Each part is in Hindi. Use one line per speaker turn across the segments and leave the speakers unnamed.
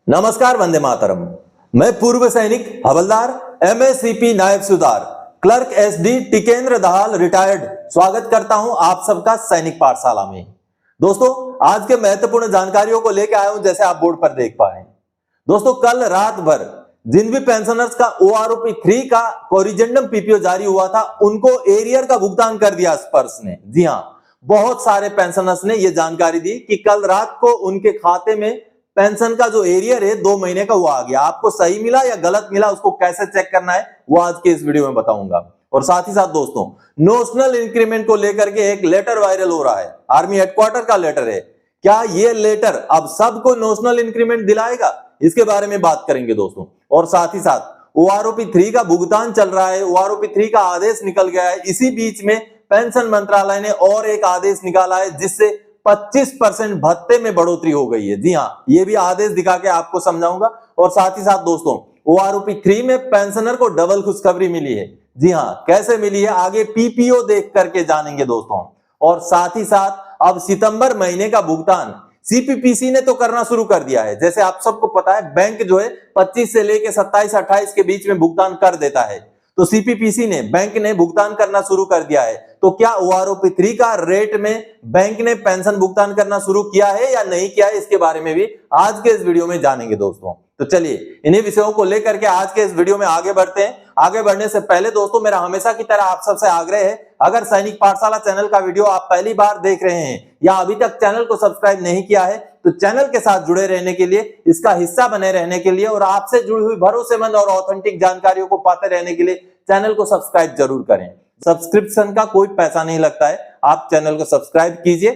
नमस्कार, वंदे मातरम। मैं पूर्व सैनिक हवलदार एमएससीपी नायब सुधार clerk SD Tikendra Dahal retired स्वागत करता हूं आप सबका सैनिक पाठशाला में। दोस्तों, आज के महत्वपूर्ण जानकारियों को लेकर आया हूं, जैसे आप बोर्ड पर देख पा रहे हैं। दोस्तों, कल रात भर जिन भी पेंशनर्स का ओआरओपी 3 का कोरिजेंडम पीपीओ जारी हुआ था, उनको एरियर का भुगतान कर दिया स्पर्श ने। जी हां, बहुत सारे पेंशनर्स ने यह जानकारी दी कि कल रात को उनके खाते में पेंशन का जो एरियर है 2 महीने का वो आ गया। आपको सही मिला या गलत मिला, उसको कैसे चेक करना है वो आज के इस वीडियो में बताऊंगा। और साथ ही साथ दोस्तों, नोशनल इंक्रीमेंट को लेकर के एक लेटर वायरल हो रहा है, आर्मी हेडक्वार्टर का लेटर है। क्या ये लेटर अब सबको नोशनल इंक्रीमेंट दिलाएगा, इसके बारे में बात करेंगे दोस्तों। और साथ ही साथ ओआरओपी 3 का भुगतान चल रहा है, ओआरओपी 3 का आदेश निकल गया है। इसी बीच में पेंशन मंत्रालय ने और एक आदेश निकाला है, जिससे 25% भत्ते में बढ़ोतरी हो गई है। जी हां, ये भी आदेश दिखा के आपको समझाऊंगा। और साथ ही साथ दोस्तों, ओआरओपी 3 में पेंशनर को डबल खुशखबरी मिली है। जी हां, कैसे मिली है आगे पीपीओ देख करके जानेंगे दोस्तों। और साथ ही साथ अब सितंबर महीने का भुगतान सीपीपीसी ने तो करना शुरू कर दिया है। जैसे आप सबको पता है, बैंक जो है 25 से लेके 27-28 के बीच में भुगतान कर देता है, तो सीपीपीसी ने, बैंक ने भुगतान करना शुरू कर दिया है। तो क्या ओआरओपी 3 का रेट में बैंक ने पेंशन भुगतान करना शुरू किया है या नहीं किया है, इसके बारे में भी आज के इस वीडियो में जानेंगे दोस्तों। तो चलिए, इन्हीं विषयों को लेकर के आज के इस वीडियो में आगे बढ़ते हैं। आगे बढ़ने से पहले दोस्तों, मेरा हमेशा की तरह आप सबसे आग्रह है, अगर सैनिक पाठशाला चैनल का वीडियो आप पहली बार देख रहे हैं या अभी तक चैनल को सब्सक्राइब नहीं किया है, तो चैनल के साथ जुड़े रहने के लिए, इसका हिस्सा बने रहने के लिए और आपसे जुड़ी हुई भरोसेमंद और ऑथेंटिक जानकारियों को पाते रहने के लिए चैनल को सब्सक्राइब जरूर करें। सब्सक्रिप्शन का कोई पैसा नहीं लगता है, आप चैनल को सब्सक्राइब कीजिए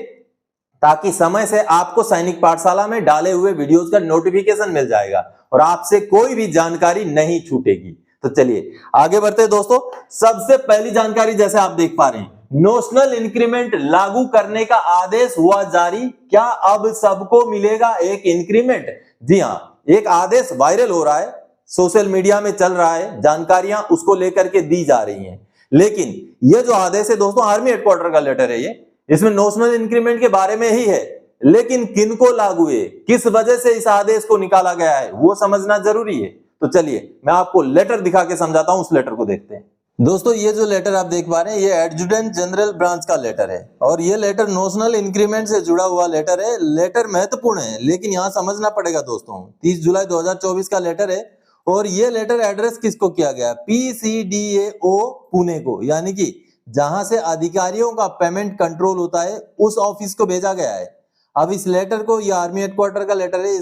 ताकि समय से आपको सैनिक पाठशाला में डाले हुए वीडियोस का नोटिफिकेशन मिल जाएगा और आपसे कोई भी जानकारी नहीं छूटेगी। तो चलिए आगे बढ़ते हैं दोस्तों। सबसे पहली जानकारी, जैसे आप देख पा रहे हैं, नोशनल इंक्रीमेंट लागू करने का आदेश हुआ जारी। क्या अब सबको मिलेगा एक इंक्रीमेंट? जी हां, एक आदेश वायरल हो रहा है, सोशल मीडिया में चल रहा है, जानकारियां उसको लेकर के दी जा रही हैं। लेकिन यह जो आदेश है दोस्तों, आर्मी हेडक्वार्टर का लेटर है, ये इसमें नोशनल इंक्रीमेंट के बारे में ही है। लेकिन किनको लागू है, किस वजह से इस आदेश को निकाला गया है, वो समझना जरूरी है। तो चलिए मैं आपको लेटर दिखा के समझाता हूं, उस लेटर को देखते हैं। दोस्तों, ये जो लेटर आप देख पा रहे हैं, ये एडजुटेंट जनरल ब्रांच का लेटर है और ये लेटर नोशनल इंक्रीमेंट से जुड़ा हुआ लेटर है। लेटर महत्वपूर्ण है, लेकिन यहां समझना पड़ेगा दोस्तों, 30 जुलाई 2024 का लेटर है और ये लेटर एड्रेस किसको किया गया? पीसीडीएओ पुणे को, यानी कि जहां से अधिकारियों का पेमेंट कंट्रोल होता है, उस ऑफिस को भेजा गया है। अब इस लेटर को, ये आर्मी हेडक्वार्टर का लेटर है,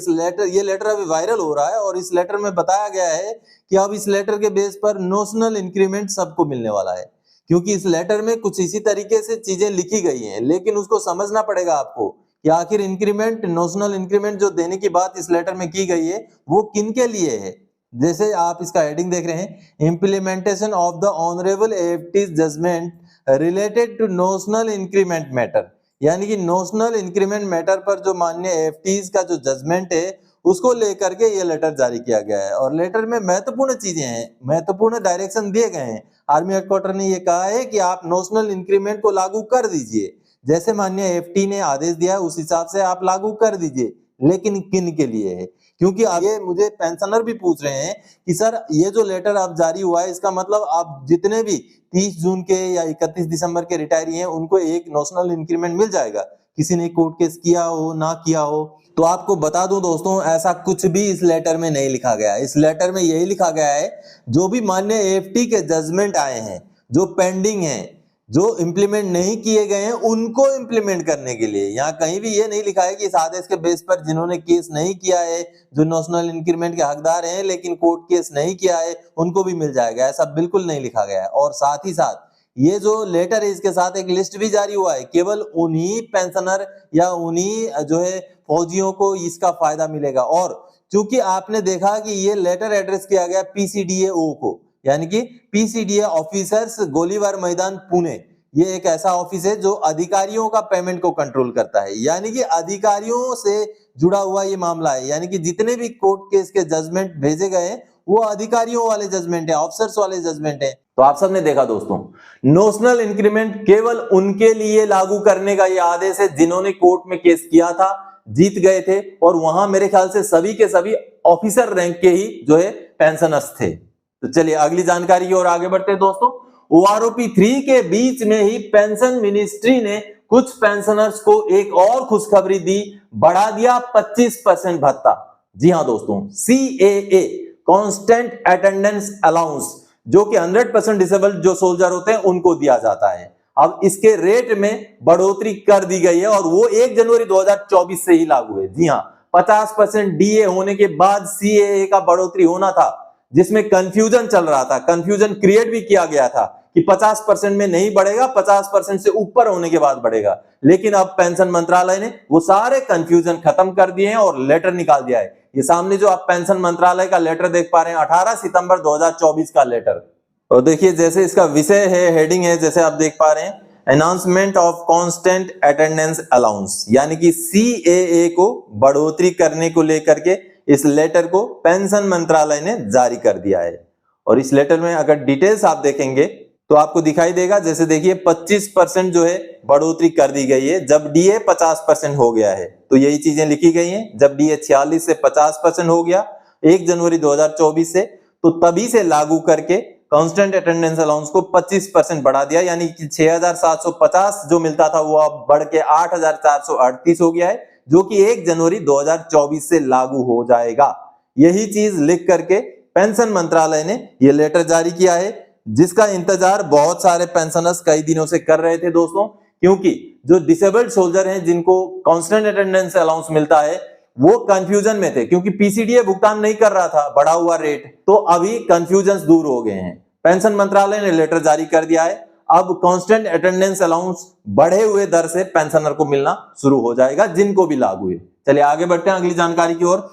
ये लेटर अभी वायरल हो रहा है और इस लेटर में बताया गया है कि अब इस लेटर के बेस पर नोशनल इंक्रीमेंट सबको मिलने वाला है। क्योंकि इस लेटर में कुछ इसी तरीके से चीजें लिखी गई हैं, लेकिन उसको समझना पड़ेगा आपको कि आखिर इंक्रीमेंट, नोशनल इंक्रीमेंट जो देने की बात इस लेटर में की गई है, वो किन के लिए है। जैसे आप इसका हेडिंग देख रहे हैं, implementation of the honourable AFT judgment related to notional increment matter, यानी कि नोशनल इंक्रीमेंट मैटर पर जो माननीय एएफटीज का जो जजमेंट है, उसको लेकर के ये लेटर जारी किया गया है। और लेटर में महत्वपूर्ण चीजें हैं, महत्वपूर्ण डायरेक्शन दिए गए हैं। आर्मी हेडक्वार्टर ने ये कहा है कि आप नोशनल इंक्रीमेंट को लागू कर दीजिए, जैसे माननीय एएफटी ने आदेश दिया है उस हिसाब से आप लागू कर दीजिए। लेकिन किन के लिए है? क्योंकि आगे मुझे पेंशनर भी पूछ रहे हैं कि सर, ये जो लेटर अब जारी हुआ है, इसका मतलब आप जितने भी 30 जून के या 31 दिसंबर के रिटायरी हैं, उनको एक नोशनल इंक्रीमेंट मिल जाएगा, किसी ने कोर्ट केस किया हो ना किया हो। तो आपको बता दूं दोस्तों, ऐसा कुछ भी इस लेटर में नहीं लिखा गया है। इस लेटर में यही लिखा गया है, जो भी माननीय एएफटी के जजमेंट आए हैं, जो पेंडिंग हैं, जो इंप्लीमेंट नहीं किए गए हैं, उनको इंप्लीमेंट करने के लिए। यहाँ कहीं भी ये नहीं लिखा है कि इस आदेश के बेस पर जिन्होंने केस नहीं किया है, जो नोशनल इंक्रीमेंट के हकदार हैं लेकिन कोर्ट केस नहीं किया है, उनको भी मिल जाएगा, ऐसा बिल्कुल नहीं लिखा गया है। और साथ ही साथ ये जो लेटर है, इसके साथ एक लिस्ट भी जारी हुआ है, केवल उन्हीं पेंशनर या उन्हीं जो है फौजियों को इसका फायदा मिलेगा। और चूंकि आपने देखा कि ये लेटर एड्रेस किया गया पीसीडीएओ को, यानी कि पीसीडीए ऑफिसर्स, गोलीबार मैदान पुणे, ये एक ऐसा ऑफिस है जो अधिकारियों का पेमेंट को कंट्रोल करता है, यानी कि अधिकारियों से जुड़ा हुआ ये मामला है। यानी कि जितने भी कोर्ट केस के जजमेंट भेजे गए हैं, वो अधिकारियों वाले जजमेंट है, ऑफिसर्स वाले जजमेंट है। तो आप सबने देखा दोस्तों, नोशनल इंक्रीमेंट केवल उनके लिए लागू करने का यह आदेश है जिन्होंने कोर्ट में केस किया था, जीत गए थे और वहां मेरे ख्याल से सभी के सभी ऑफिसर रैंक के ही जो है पेंशनर्स थे। तो चलिए अगली जानकारी की ओर आगे बढ़ते हैं दोस्तों। OROP 3 के बीच में ही पेंशन मिनिस्ट्री ने कुछ पेंशनर्स को एक और खुशखबरी दी, बढ़ा दिया 25% भत्ता। जी हां दोस्तों, CAA कांस्टेंट अटेंडेंस अलाउंस जो कि 100% डिसेबल्ड जो सोल्जर होते हैं उनको दिया जाता है। अब इसके रेट में बढ़ोतरी कर दी गई है और वो 1 जनवरी 2024 से ही लागू है। जी हां, 50% DA होने के बाद CAA का बढ़ोतरी होना था, जिसमें कंफ्यूजन चल रहा था, कंफ्यूजन क्रिएट भी किया गया था कि 50% में नहीं बढ़ेगा, 50% से ऊपर होने के बाद बढ़ेगा। लेकिन अब पेंशन मंत्रालय ने वो सारे कंफ्यूजन खत्म कर दिए हैं और लेटर निकाल दिया है। ये सामने जो आप पेंशन मंत्रालय का लेटर देख पा रहे हैं, 18 सितंबर 2024 का लेटर। और देखिए जैसे इसका विषय है, हेडिंग है, जैसे आप देख पा रहे हैं, announcement of constant attendance allowance, यानी कि CAA को बढ़ोतरी करने को लेकर के इस लेटर को पेंशन मंत्रालय ने जारी कर दिया है। और इस लेटर में अगर डिटेल्स आप देखेंगे तो आपको दिखाई देगा, जैसे देखिए 25% जो है बढ़ोतरी कर दी गई है जब DA 50% हो गया है। तो यही चीजें लिखी गई हैं, जब DA 46 से 50% हो गया 1 जनवरी 2024 से, तो तभी से लागू करके कांस्टेंट अटेंडेंस अलाउंस को 25% बढ़ा दिया, यानी कि 6750 जो मिलता था वो अब बढ़ के 8438 हो गया है, जो कि 1 जनवरी 2024 से लागू हो जाएगा। यही चीज लिख करके पेंशन मंत्रालय ने यह लेटर जारी किया है, जिसका इंतजार बहुत सारे पेंशनर्स कई दिनों से कर रहे थे दोस्तों, क्योंकि जो डिसेबल्ड सोल्जर हैं जिनको कांस्टेंट अटेंडेंस अलाउंस मिलता है वो कंफ्यूजन में थे, क्योंकि PCDA भुगतान नहीं कर रहा था बढ़ा हुआ रेट। तो अभी कंफ्यूजन दूर हो गए हैं, पेंशन मंत्रालय ने लेटर जारी कर दिया है, अब कांस्टेंट अटेंडेंस अलाउंस बढ़े हुए दर से पेंशनर को मिलना शुरू हो जाएगा, जिनको भी लागू है। चलिए आगे बढ़ते हैं अगली जानकारी की ओर।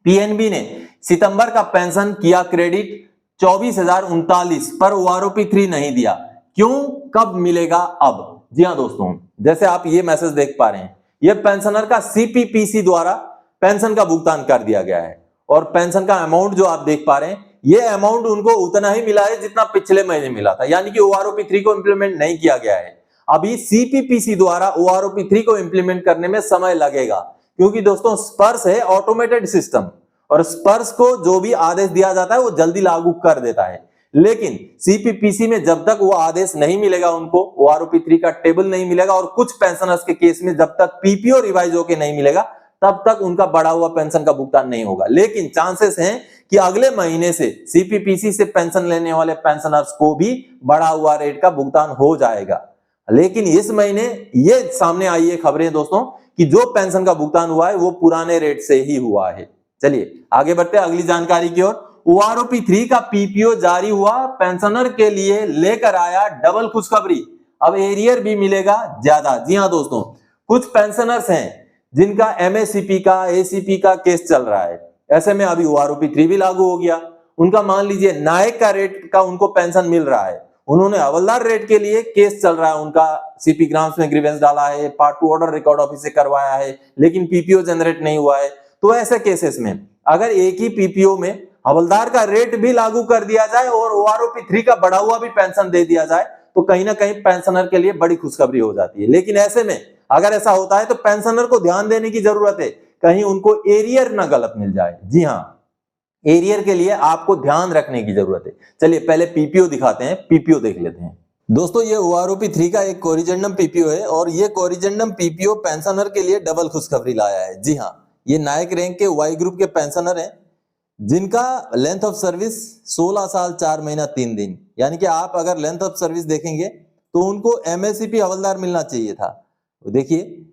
PNB ने सितंबर का पेंशन किया क्रेडिट 24,039 पर OROP 3 नहीं दिया, क्यों, कब मिलेगा अब? जी हां दोस्तों, जैसे आप ये मैसेज देख पा रहे हैं, ये पेंशनर का CPPC द्वारा पेंशन का भुगतान कर दिया गया है और पेंशन का अमाउंट जो आप देख पा रहे हैं, ये अमाउंट उनको उतना ही मिला है जितना पिछले महीने मिला था, यानी कि OROP 3 को इंप्लीमेंट नहीं किया गया है। अभी CPPC द्वारा OROP 3 को इंप्लीमेंट करने में समय लगेगा, क्योंकि दोस्तों स्पर्श है ऑटोमेटेड सिस्टम और स्पर्श को जो भी आदेश दिया जाता है वो जल्दी लागू कर देता है। लेकिन CPPC में जब तक वो आदेश नहीं मिलेगा, उनको OROP 3 का टेबल नहीं मिलेगा और कुछ पेंशनर्स के केस में जब तक PPO रिवाइज होके नहीं मिलेगा तब तक उनका बढ़ा हुआ पेंशन का भुगतान नहीं होगा। लेकिन चांसेस हैं कि अगले महीने से CPPC से पेंशन लेने वाले पेंशनर्स को भी बढ़ा हुआ रेट का भुगतान हो जाएगा। लेकिन इस महीने ये सामने आई है खबरें दोस्तों कि जो पेंशन का भुगतान हुआ है वो पुराने रेट से ही हुआ है। चलिए आगे बढ़ते हैं अगली जानकारी की ओर। OROP 3 का PPO जारी हुआ, पेंशनर के लिए लेकर आया डबल खुशखबरी, अब एरियर भी मिलेगा ज्यादा। जी हां दोस्तों, कुछ पेंशनर्स हैं जिनका MACP का ACP का केस चल रहा है, ऐसे में अभी OROP 3 भी लागू हो गया। उनका मान लीजिए नायक का रेट का उनको पेंशन मिल रहा है, उन्होंने हवलदार रेट के लिए केस चल रहा है, उनका CP ग्राम्स में ग्रीवेंस डाला है, पार्ट 2 ऑर्डर रिकॉर्ड ऑफिस से करवाया है, लेकिन PPO जनरेट नहीं हुआ है। तो ऐसे केसेस में अगर एक ही PPO में हवलदार का रेट भी लागू कर दिया जाए और OROP 3 का बढ़ा हुआ भी पेंशन दे दिया जाए तो कहीं ना कहीं पेंशनर के लिए बड़ी खुशखबरी हो जाती है। लेकिन ऐसे में अगर ऐसा होता है तो पेंशनर को ध्यान देने की जरूरत है, कहीं उनको एरियर ना गलत मिल जाए। जी हाँ, एरियर के लिए आपको ध्यान रखने की जरूरत है। चलिए पहले PPO दिखाते हैं, PPO देख लेते हैं दोस्तों। ये OROP 3 का एक कोरिजेंडम PPO है और ये कोरिजेंडम PPO पेंशनर के लिए डबल खुशखबरी लाया है। जी हाँ, ये नायक रैंक के Y ग्रुप के पेंशनर हैं जिनका लेंथ ऑफ सर्विस 16 साल 4 महीना 3 दिन, यानी कि आप अगर लेंथ ऑफ सर्विस देखेंगे तो उनको MACP हवलदार मिलना चाहिए था। देखिए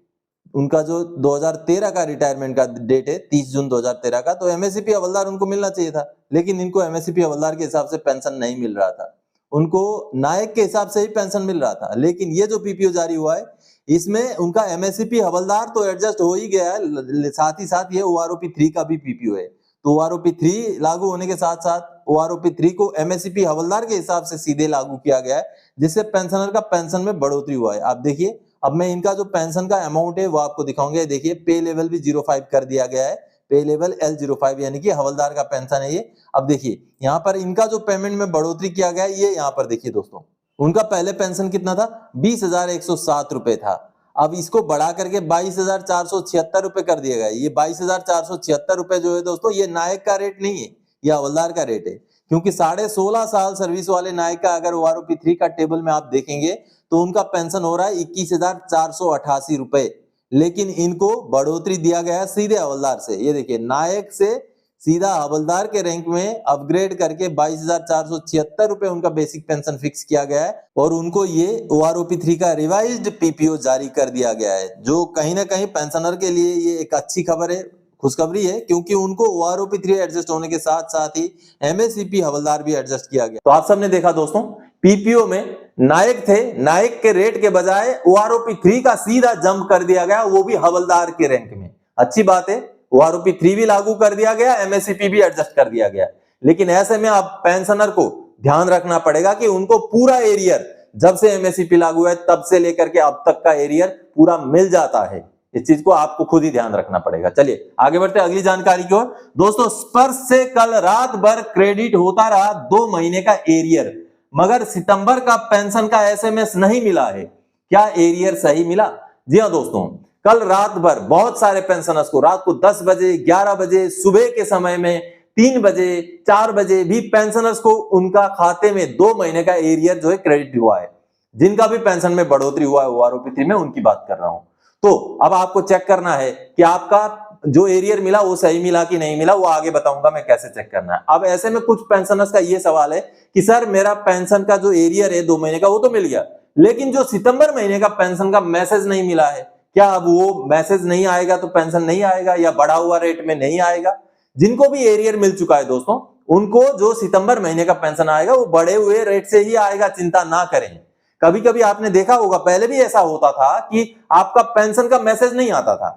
उनका जो 2013 का रिटायरमेंट का डेट है 30 जून 2013 का, तो MACP हवलदार उनको मिलना चाहिए था, लेकिन इनको MACP हवलदार के हिसाब से पेंशन नहीं मिल रहा था, उनको नायक के हिसाब से ही पेंशन मिल रहा था। लेकिन ये जो PPO जारी हुआ है इसमें उनका MACP हवलदार तो एडजस्ट हो ही गया है, साथ ही साथ ये OROP 3 का भी PPO है। तो OROP 3 लागू होने के साथ साथ OROP 3 को MACP हवलदार के हिसाब से सीधे लागू किया गया है, जिससे पेंशनर का पेंशन में बढ़ोतरी हुआ है। आप देखिए, अब मैं इनका जो पेंशन का अमाउंट है वो आपको दिखाऊंगा। देखिए पे लेवल भी 05 कर दिया गया है, पे लेवल L05 यानी कि हवलदार का पेंशन है ये। अब देखिए यहाँ पर इनका जो पेमेंट में बढ़ोतरी किया गया है, ये यहाँ पर देखिए दोस्तों, उनका पहले पेंशन कितना था, 20,107 रुपए था, अब इसको बढ़ा करके 22,476 रुपए कर दिया गया। ये 22,476 रुपए जो है दोस्तों, ये नायक का रेट नहीं है, ये हवलदार का रेट है, क्योंकि 16.5 साल सर्विस वाले नायक का अगर OROP 3 का टेबल में आप देखेंगे तो उनका पेंशन हो रहा है 21,488 रुपए, लेकिन इनको बढ़ोतरी दिया गया है सीधे हवलदार से। ये देखिए, नायक से सीधा हवलदार के रैंक में अपग्रेड करके 22,476 रुपए उनका बेसिक पेंशन फिक्स किया गया है, और उनको ये OROP 3 का रिवाइज्ड PPO जारी कर दिया गया है, जो कहीं ना कहीं पेंशनर के लिए ये एक अच्छी खबर है, खुशखबरी है, क्योंकि उनको OROP 3 एडजस्ट होने के साथ साथ ही MSCP हवलदार भी एडजस्ट किया गया। तो आप सबने देखा दोस्तों, PPO में नायक थे, नायक के रेट के बजाय OROP 3 का सीधा जंप कर दिया गया, वो भी हवलदार के रैंक में। अच्छी बात है, OROP 3 भी लागू कर दिया गया, MSCP भी एडजस्ट कर दिया गया, लेकिन ऐसे में अब पेंशनर को ध्यान रखना पड़ेगा कि उनको पूरा एरियर, जब से MSCP लागू है तब से लेकर के अब तक का एरियर पूरा मिल जाता है। इस चीज को आपको खुद ही ध्यान रखना पड़ेगा। चलिए आगे बढ़ते अगली जानकारी की ओर। दोस्तों, स्पर्श से कल रात भर क्रेडिट होता रहा 2 महीने का एरियर, मगर सितंबर का पेंशन का SMS नहीं मिला है। क्या एरियर सही मिला? जी हाँ दोस्तों, कल रात भर बहुत सारे पेंशनर्स को रात को 10 बजे, 11 बजे, सुबह के समय में 3 बजे, 4 बजे भी पेंशनर्स को उनका खाते में 2 महीने का एरियर जो है क्रेडिट हुआ है। जिनका भी पेंशन में बढ़ोतरी हुआ है OROP 3 में, उनकी बात कर रहा हूं। तो अब आपको चेक करना है कि आपका जो एरियर मिला वो सही मिला कि नहीं मिला, वो आगे बताऊंगा मैं कैसे चेक करना है। अब ऐसे में कुछ पेंशनर्स का ये सवाल है कि सर मेरा पेंशन का जो एरियर है 2 महीने का वो तो मिल गया, लेकिन जो सितंबर महीने का पेंशन का मैसेज नहीं मिला है, क्या अब वो मैसेज नहीं आएगा तो पेंशन नहीं आएगा या बढ़ा हुआ रेट में नहीं आएगा? जिनको भी एरियर मिल चुका है दोस्तों, उनको जो सितंबर महीने का पेंशन आएगा वो बढ़े हुए रेट से ही आएगा, चिंता ना करें। कभी कभी आपने देखा होगा, पहले भी ऐसा होता था कि आपका पेंशन का मैसेज नहीं आता था,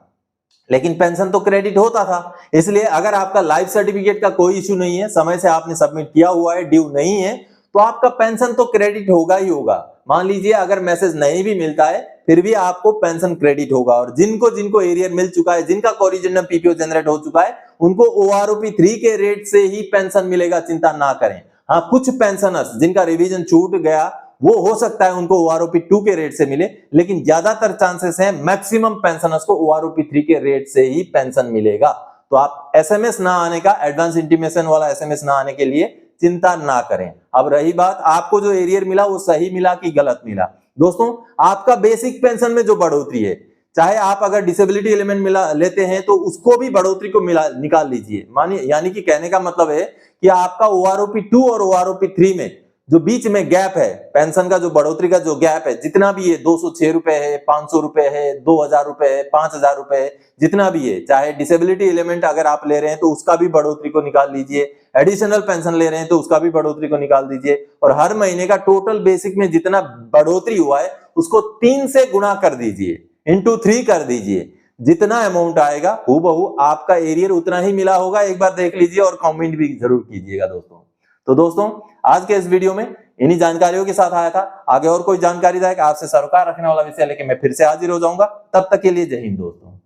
लेकिन पेंशन तो क्रेडिट होता था। इसलिए अगर आपका लाइफ सर्टिफिकेट का कोई इश्यू नहीं है, समय से आपने सबमिट किया हुआ है, ड्यू नहीं है, तो आपका पेंशन तो क्रेडिट होगा ही होगा। मान लीजिए अगर मैसेज नहीं भी मिलता है फिर भी आपको पेंशन क्रेडिट होगा, और जिनको जिनको एरियर मिल चुका है, जिनका कोरिजेंडम PPO जनरेट हो चुका है, उनको OROP 3 के रेट से ही पेंशन मिलेगा, चिंता ना करें। हाँ, कुछ पेंशनर्स जिनका रिवीजन छूट गया, वो हो सकता है उनको OROP 2 के रेट से मिले, लेकिन ज्यादातर चांसेस हैं मैक्सिमम पेंशनर्स को OROP 3 के रेट से ही पेंशन मिलेगा। तो आप SMS ना आने का, एडवांस इंटीमेशन वाला SMS ना आने के लिए चिंता ना करें। अब रही बात, आपको जो एरियर मिला वो सही मिला कि गलत मिला? दोस्तों, आपका बेसिक पेंशन में जो बढ़ोतरी है, चाहे आप अगर डिसेबिलिटी एलिमेंट मिला लेते हैं तो उसको भी बढ़ोतरी को निकाल लीजिए। मानिए, यानी कि कहने का मतलब है कि आपका OROP 2 और OROP 3 में जो बीच में गैप है, पेंशन का जो बढ़ोतरी का जो गैप है, जितना भी है, 206 रुपए है, 500 रुपए है, 2000 रुपए है, 5000 रुपए है, जितना भी है, चाहे डिसेबिलिटी एलिमेंट अगर आप ले रहे हैं तो उसका भी बढ़ोतरी को निकाल लीजिए, एडिशनल पेंशन ले रहे हैं तो उसका भी बढ़ोतरी को निकाल दीजिए, और हर महीने का टोटल बेसिक में जितना बढ़ोतरी हुआ है उसको 3 से गुणा कर दीजिए, इंटू 3 कर दीजिए। जितना अमाउंट आएगा हूबहू आपका एरियर उतना ही मिला होगा। एक बार देख लीजिए और कमेंट भी जरूर कीजिएगा दोस्तों। तो दोस्तों, आज के इस वीडियो में इन्हीं जानकारियों के साथ आया था। आगे और कोई जानकारी आपसे सरोकार रखने वाला विषय लेके मैं फिर से हाजिर हो जाऊंगा। तब तक के लिए जय हिंद दोस्तों।